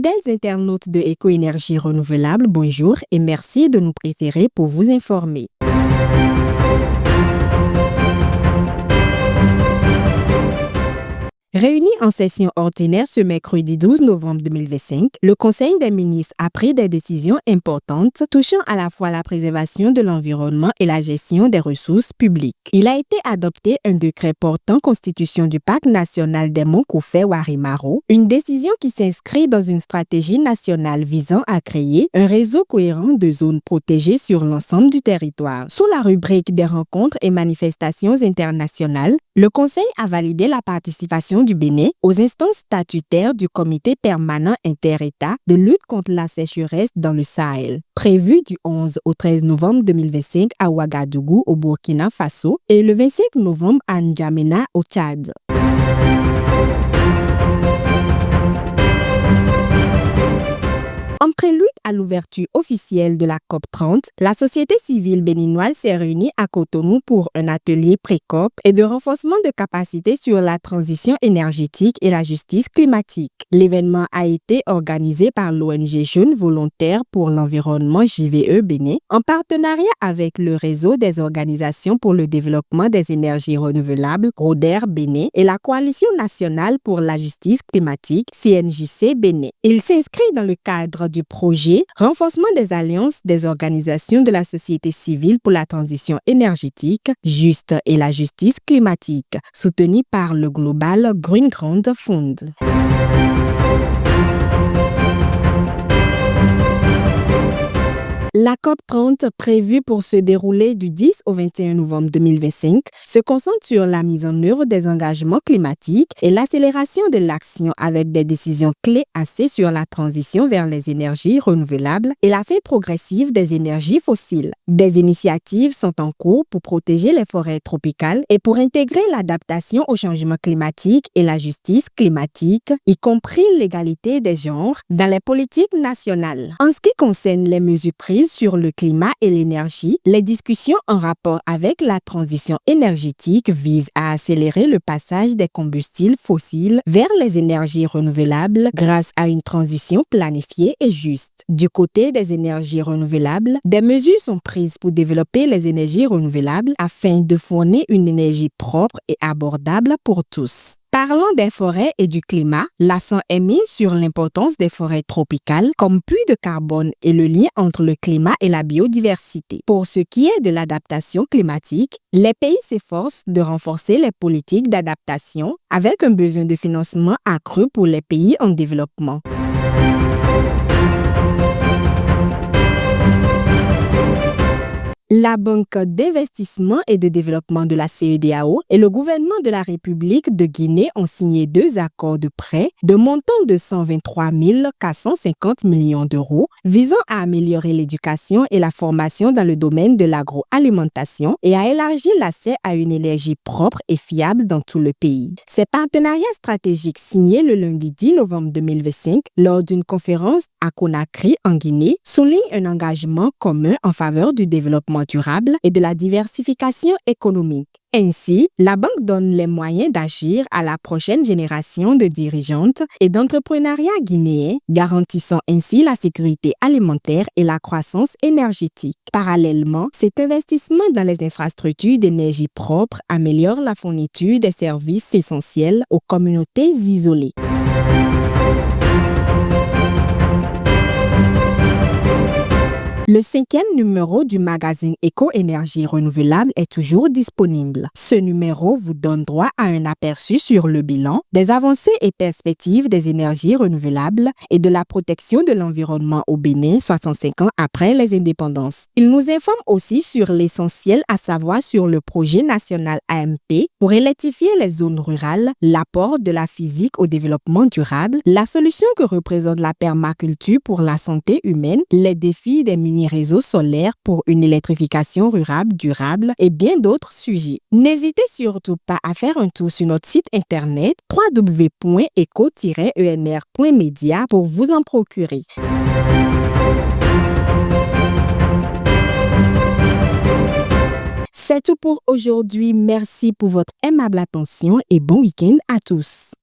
Fidèles internautes de Éco-Énergie Renouvelable, bonjour et merci de nous préférer pour vous informer. Réuni en session ordinaire ce mercredi 12 novembre 2025, le Conseil des ministres a pris des décisions importantes touchant à la fois la préservation de l'environnement et la gestion des ressources publiques. Il a été adopté un décret portant constitution du Parc national des Monts Koufé-Warimaro, une décision qui s'inscrit dans une stratégie nationale visant à créer un réseau cohérent de zones protégées sur l'ensemble du territoire. Sous la rubrique des rencontres et manifestations internationales, le Conseil a validé la participation du Bénin aux instances statutaires du Comité permanent inter-État de lutte contre la sécheresse dans le Sahel, prévu du 11 au 13 novembre 2025 à Ouagadougou au Burkina Faso et le 25 novembre à N'Djamena au Tchad. En prélude à l'ouverture officielle de la COP30, la société civile béninoise s'est réunie à Cotonou pour un atelier pré-COP et de renforcement de capacités sur la transition énergétique et la justice climatique. L'événement a été organisé par l'ONG Jeunes Volontaires pour l'Environnement JVE Bénin en partenariat avec le réseau des organisations pour le développement des énergies renouvelables RODER Bénin et la Coalition nationale pour la justice climatique CNJC Bénin. Il s'inscrit dans le cadre du projet Renforcement des alliances des organisations de la société civile pour la transition énergétique juste et la justice climatique, soutenu par le Global Green Ground Fund. La COP30, prévue pour se dérouler du 10 au 21 novembre 2025, se concentre sur la mise en œuvre des engagements climatiques et l'accélération de l'action avec des décisions clés axées sur la transition vers les énergies renouvelables et la fin progressive des énergies fossiles. Des initiatives sont en cours pour protéger les forêts tropicales et pour intégrer l'adaptation au changement climatique et la justice climatique, y compris l'égalité des genres, dans les politiques nationales. En ce qui concerne les mesures prises sur le climat et l'énergie, les discussions en rapport avec la transition énergétique visent à accélérer le passage des combustibles fossiles vers les énergies renouvelables grâce à une transition planifiée et juste. Du côté des énergies renouvelables, des mesures sont prises pour développer les énergies renouvelables afin de fournir une énergie propre et abordable pour tous. Parlant des forêts et du climat, l'accent est mis sur l'importance des forêts tropicales comme puits de carbone et le lien entre le climat et la biodiversité. Pour ce qui est de l'adaptation climatique, les pays s'efforcent de renforcer les politiques d'adaptation avec un besoin de financement accru pour les pays en développement. La Banque d'investissement et de développement de la CEDEAO et le gouvernement de la République de Guinée ont signé 2 accords de prêt de montant de 123 450 millions d'euros visant à améliorer l'éducation et la formation dans le domaine de l'agroalimentation et à élargir l'accès à une énergie propre et fiable dans tout le pays. Ces partenariats stratégiques signés le lundi 10 novembre 2025 lors d'une conférence à Conakry en Guinée soulignent un engagement commun en faveur du développement durable et de la diversification économique. Ainsi, la banque donne les moyens d'agir à la prochaine génération de dirigeantes et d'entrepreneuriat guinéen, garantissant ainsi la sécurité alimentaire et la croissance énergétique. Parallèlement, cet investissement dans les infrastructures d'énergie propre améliore la fourniture des services essentiels aux communautés isolées. Le 5e numéro du magazine Éco-Énergie Renouvelable est toujours disponible. Ce numéro vous donne droit à un aperçu sur le bilan, des avancées et perspectives des énergies renouvelables et de la protection de l'environnement au Bénin 65 ans après les indépendances. Il nous informe aussi sur l'essentiel à savoir sur le projet national AMP pour électrifier les zones rurales, l'apport de la physique au développement durable, la solution que représente la permaculture pour la santé humaine, les défis des mini-réseaux solaires pour une électrification rurale durable et bien d'autres sujets. N'hésitez surtout pas à faire un tour sur notre site internet www.eco-enr.media pour vous en procurer. C'est tout pour aujourd'hui. Merci pour votre aimable attention et bon week-end à tous.